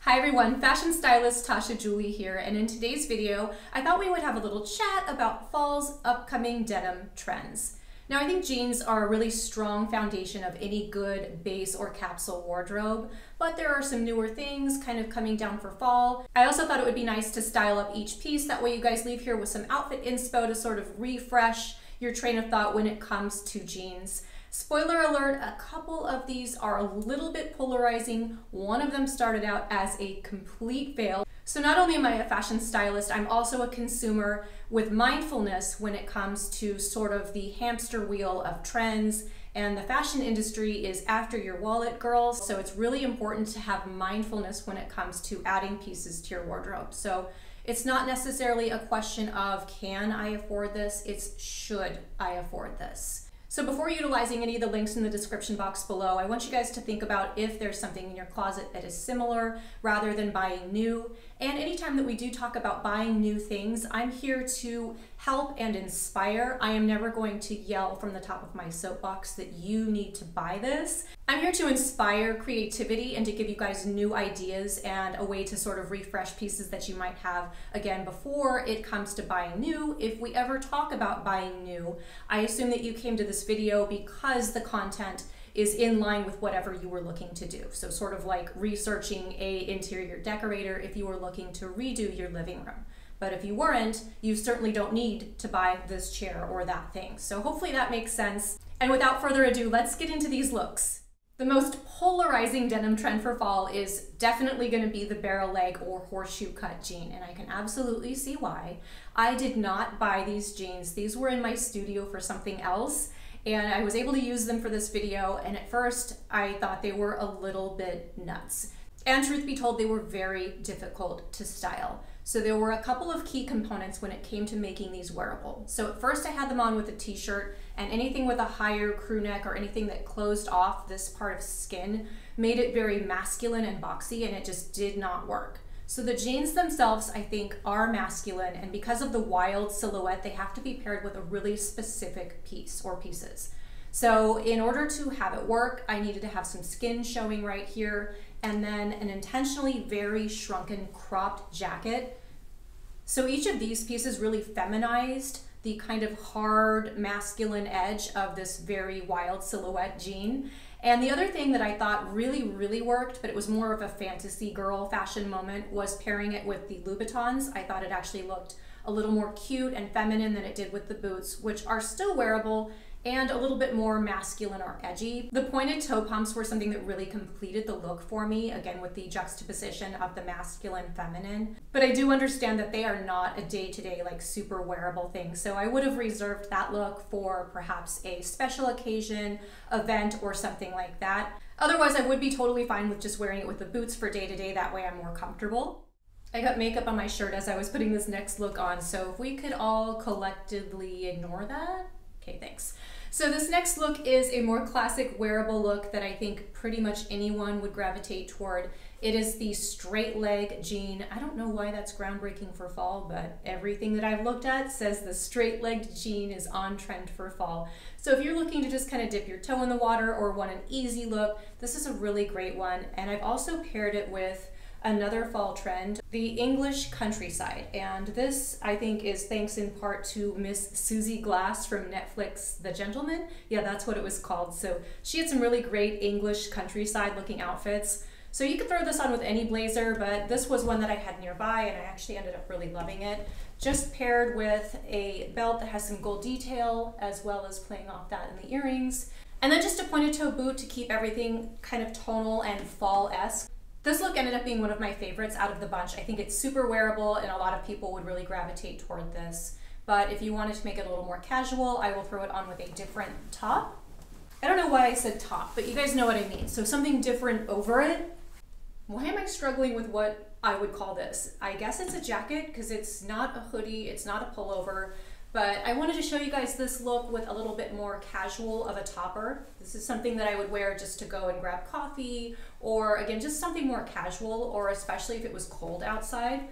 Hi everyone, fashion stylist Tasha Julie here, and in today's video, I thought we would have a little chat about fall's upcoming denim trends. Now I think jeans are a really strong foundation of any good base or capsule wardrobe, but there are some newer things kind of coming down for fall. I also thought it would be nice to style up each piece, that way you guys leave here with some outfit inspo to sort of refresh your train of thought when it comes to jeans. Spoiler alert, a couple of these are a little bit polarizing. One of them started out as a complete fail. So not only am I a fashion stylist, I'm also a consumer with mindfulness when it comes to sort of the hamster wheel of trends, and the fashion industry is after your wallet, girls. So it's really important to have mindfulness when it comes to adding pieces to your wardrobe. So it's not necessarily a question of can I afford this, it's should I afford this. So before utilizing any of the links in the description box below, I want you guys to think about if there's something in your closet that is similar rather than buying new. And anytime that we do talk about buying new things, I'm here to help and inspire. I am never going to yell from the top of my soapbox that you need to buy this. I'm here to inspire creativity and to give you guys new ideas and a way to sort of refresh pieces that you might have, again, before it comes to buying new. If we ever talk about buying new, I assume that you came to this video because the content is in line with whatever you were looking to do. So sort of like researching an interior decorator if you were looking to redo your living room. But if you weren't, you certainly don't need to buy this chair or that thing. So hopefully that makes sense. And without further ado, let's get into these looks. The most polarizing denim trend for fall is definitely going to be the barrel leg or horseshoe cut jean, and I can absolutely see why. I did not buy these jeans. These were in my studio for something else, and I was able to use them for this video, and at first I thought they were a little bit nuts. And truth be told, they were very difficult to style. So there were a couple of key components when it came to making these wearable. So at first I had them on with a t-shirt, and anything with a higher crew neck or anything that closed off this part of skin made it very masculine and boxy, and it just did not work. So the jeans themselves, I think, are masculine, and because of the wild silhouette, they have to be paired with a really specific piece or pieces. So in order to have it work, I needed to have some skin showing right here, and then an intentionally very shrunken cropped jacket. So each of these pieces really feminized the kind of hard masculine edge of this very wild silhouette jean. And the other thing that I thought really worked, but it was more of a fantasy girl fashion moment, was pairing it with the Louboutins. I thought it actually looked a little more cute and feminine than it did with the boots, which are still wearable and a little bit more masculine or edgy. The pointed toe pumps were something that really completed the look for me, again with the juxtaposition of the masculine feminine. But I do understand that they are not a day-to-day like super wearable thing, so I would have reserved that look for perhaps a special occasion, event, or something like that. Otherwise, I would be totally fine with just wearing it with the boots for day-to-day, that way I'm more comfortable. I got makeup on my shirt as I was putting this next look on, so if we could all collectively ignore that. Okay, thanks. So this next look is a more classic wearable look that I think pretty much anyone would gravitate toward. It is the straight leg jean. I don't know why that's groundbreaking for fall, but everything that I've looked at says the straight legged jean is on trend for fall. So if you're looking to just kind of dip your toe in the water or want an easy look, this is a really great one. And I've also paired it with another fall trend, the English countryside. And this, I think, is thanks in part to Miss Susie Glass from Netflix, The Gentleman. Yeah, that's what it was called. So she had some really great English countryside looking outfits. So you could throw this on with any blazer, but this was one that I had nearby and I actually ended up really loving it. Just paired with a belt that has some gold detail, as well as playing off that in the earrings. And then just a pointed toe boot to keep everything kind of tonal and fall-esque. This look ended up being one of my favorites out of the bunch. I think it's super wearable and a lot of people would really gravitate toward this. But if you wanted to make it a little more casual, I will throw it on with a different top. I don't know why I said top, but you guys know what I mean. So something different over it. Why am I struggling with what I would call this? I guess it's a jacket because it's not a hoodie, it's not a pullover. But I wanted to show you guys this look with a little bit more casual of a topper. This is something that I would wear just to go and grab coffee, or again, just something more casual, or especially if it was cold outside.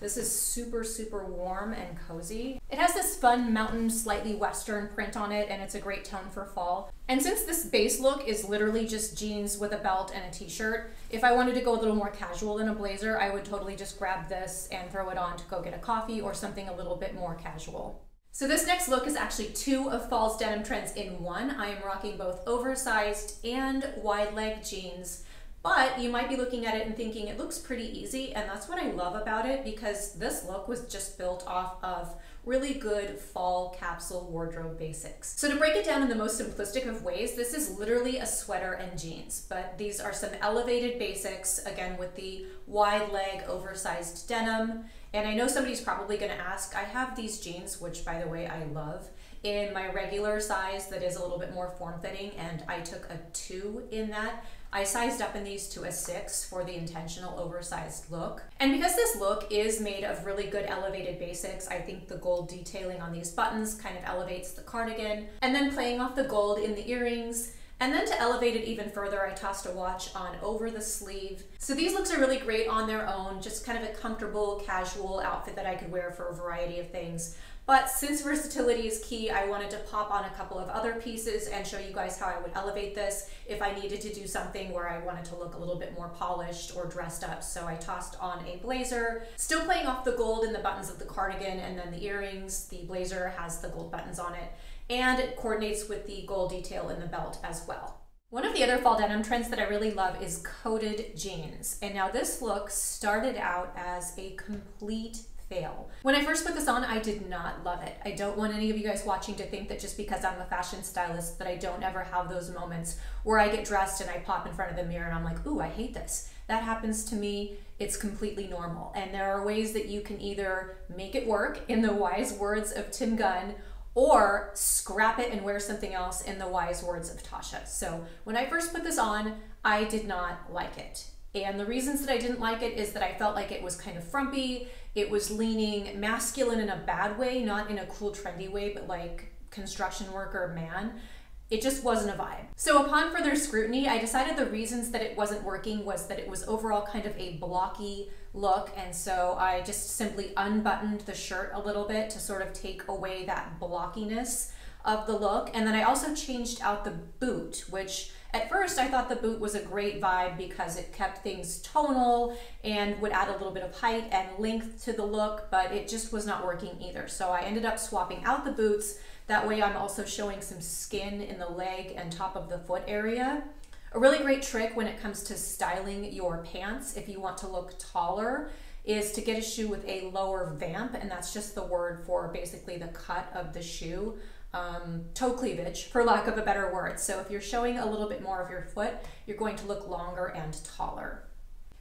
This is super, super warm and cozy. It has this fun mountain, slightly western print on it, and it's a great tone for fall. And since this base look is literally just jeans with a belt and a t-shirt, if I wanted to go a little more casual than a blazer, I would totally just grab this and throw it on to go get a coffee or something a little bit more casual. So this next look is actually two of fall's denim trends in one. I am rocking both oversized and wide leg jeans. But you might be looking at it and thinking it looks pretty easy, and that's what I love about it, because this look was just built off of really good fall capsule wardrobe basics. So to break it down in the most simplistic of ways, this is literally a sweater and jeans, but these are some elevated basics, again with the wide leg oversized denim. And I know somebody's probably gonna ask, I have these jeans, which by the way I love, in my regular size that is a little bit more form-fitting, and I took a 2 in that. I sized up in these to a 6 for the intentional oversized look. And because this look is made of really good elevated basics, I think the gold detailing on these buttons kind of elevates the cardigan. And then playing off the gold in the earrings. And then to elevate it even further, I tossed a watch on over the sleeve. So these looks are really great on their own, just kind of a comfortable, casual outfit that I could wear for a variety of things. But since versatility is key, I wanted to pop on a couple of other pieces and show you guys how I would elevate this if I needed to do something where I wanted to look a little bit more polished or dressed up. So I tossed on a blazer, still playing off the gold in the buttons of the cardigan and then the earrings. The blazer has the gold buttons on it, and it coordinates with the gold detail in the belt as well. One of the other fall denim trends that I really love is coated jeans. And now this look started out as a complete fail. When I first put this on, I did not love it. I don't want any of you guys watching to think that just because I'm a fashion stylist that I don't ever have those moments where I get dressed and I pop in front of the mirror and I'm like, ooh, I hate this. That happens to me. It's completely normal. And there are ways that you can either make it work, in the wise words of Tim Gunn, or scrap it and wear something else, in the wise words of Tasha. So when I first put this on, I did not like it. And the reasons that I didn't like it is that I felt like it was kind of frumpy. It was leaning masculine in a bad way, not in a cool, trendy way, but like construction worker man. It just wasn't a vibe. So upon further scrutiny, I decided the reasons that it wasn't working was that it was overall kind of a blocky look. And so I just simply unbuttoned the shirt a little bit to sort of take away that blockiness of the look. And then I also changed out the boot, which at first I thought the boot was a great vibe because it kept things tonal and would add a little bit of height and length to the look, but it just was not working either. So I ended up swapping out the boots. That way I'm also showing some skin in the leg and top of the foot area. A really great trick when it comes to styling your pants, if you want to look taller, is to get a shoe with a lower vamp, and that's just the word for basically the cut of the shoe. Toe cleavage, for lack of a better word. So if you're showing a little bit more of your foot, you're going to look longer and taller.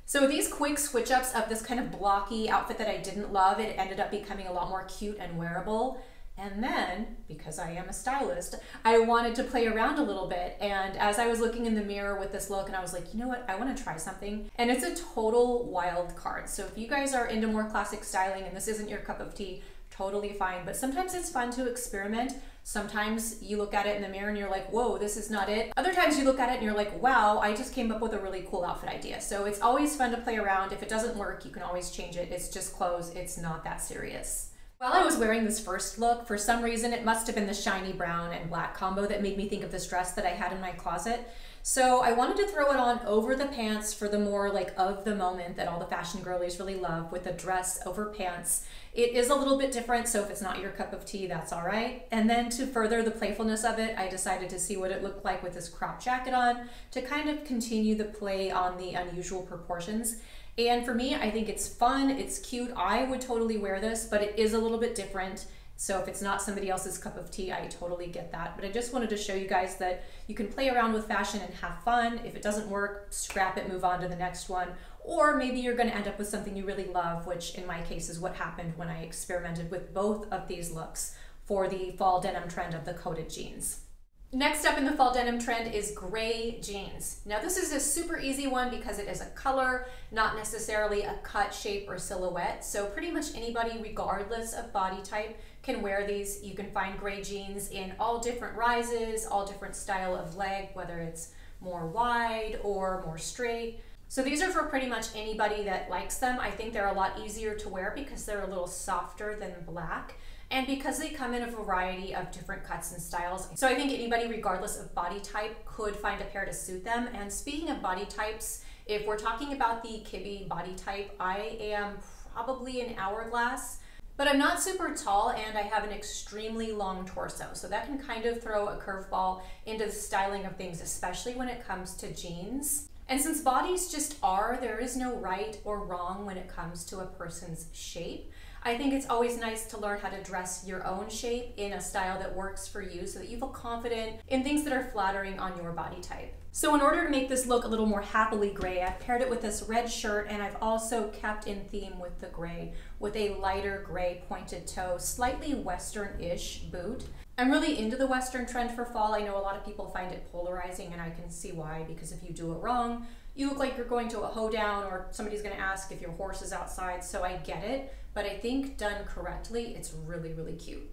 So these quick switch ups of this kind of blocky outfit that I didn't love, it ended up becoming a lot more cute and wearable. And then, because I am a stylist, I wanted to play around a little bit. And as I was looking in the mirror with this look, and I was like, you know what, I want to try something. And it's a total wild card. So if you guys are into more classic styling and this isn't your cup of tea, totally fine. But sometimes it's fun to experiment. Sometimes you look at it in the mirror and you're like, whoa, this is not it. Other times you look at it and you're like, wow, I just came up with a really cool outfit idea. So it's always fun to play around. If it doesn't work, you can always change it. It's just clothes. It's not that serious. While I was wearing this first look, for some reason, it must have been the shiny brown and black combo that made me think of this dress that I had in my closet. So I wanted to throw it on over the pants for the more like of the moment that all the fashion girlies really love, with a dress over pants. It is a little bit different, so if it's not your cup of tea, that's all right. And then to further the playfulness of it, I decided to see what it looked like with this crop jacket on to kind of continue the play on the unusual proportions. And for me, I think it's fun, it's cute. I would totally wear this, but it is a little bit different. So if it's not somebody else's cup of tea, I totally get that. But I just wanted to show you guys that you can play around with fashion and have fun. If it doesn't work, scrap it, move on to the next one. Or maybe you're gonna end up with something you really love, which in my case is what happened when I experimented with both of these looks for the fall denim trend of the coated jeans. Next up in the fall denim trend is gray jeans. Now this is a super easy one because it is a color, not necessarily a cut, shape, or silhouette. So pretty much anybody, regardless of body type, can wear these. You can find gray jeans in all different rises, all different style of leg, whether it's more wide or more straight. So these are for pretty much anybody that likes them. I think they're a lot easier to wear because they're a little softer than black, and because they come in a variety of different cuts and styles. So I think anybody, regardless of body type, could find a pair to suit them. And speaking of body types, if we're talking about the Kibbe body type, I am probably an hourglass, but I'm not super tall and I have an extremely long torso. So that can kind of throw a curveball into the styling of things, especially when it comes to jeans. And since bodies just are, there is no right or wrong when it comes to a person's shape. I think it's always nice to learn how to dress your own shape in a style that works for you so that you feel confident in things that are flattering on your body type. So in order to make this look a little more happily gray, I've paired it with this red shirt, and I've also kept in theme with the gray with a lighter gray pointed toe, slightly Western-ish boot. I'm really into the Western trend for fall. I know a lot of people find it polarizing, and I can see why, because if you do it wrong, you look like you're going to a hoedown, or somebody's gonna ask if your horse is outside, so I get it. But I think done correctly, it's really, really cute.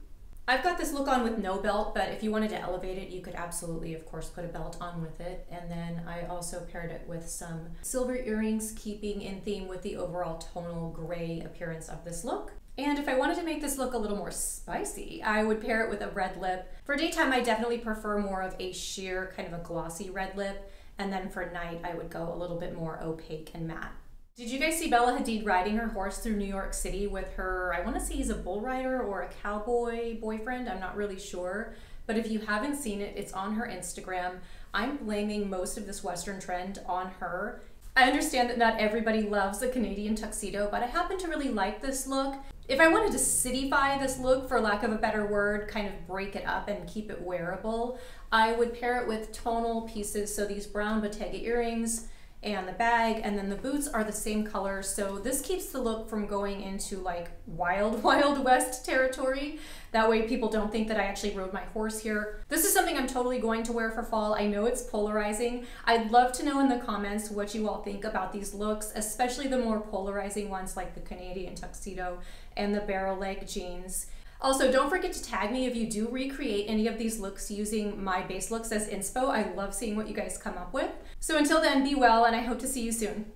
I've got this look on with no belt, but if you wanted to elevate it, you could absolutely, of course, put a belt on with it. And then I also paired it with some silver earrings, keeping in theme with the overall tonal gray appearance of this look. And if I wanted to make this look a little more spicy, I would pair it with a red lip. For daytime, I definitely prefer more of a sheer, kind of a glossy red lip. And then for night, I would go a little bit more opaque and matte. Did you guys see Bella Hadid riding her horse through New York City with her, I want to say he's a bull rider or a cowboy boyfriend, I'm not really sure. But if you haven't seen it, it's on her Instagram. I'm blaming most of this Western trend on her. I understand that not everybody loves a Canadian tuxedo, but I happen to really like this look. If I wanted to cityfy this look, for lack of a better word, kind of break it up and keep it wearable, I would pair it with tonal pieces, so these brown Bottega earrings, and the bag, and then the boots are the same color, so this keeps the look from going into like wild west territory. That way people don't think that I actually rode my horse here. This is something I'm totally going to wear for fall. I know it's polarizing. I'd love to know in the comments what you all think about these looks, especially the more polarizing ones like the Canadian tuxedo and the barrel leg jeans. Also, don't forget to tag me if you do recreate any of these looks using my base looks as inspo. I love seeing what you guys come up with. So until then, be well, and I hope to see you soon.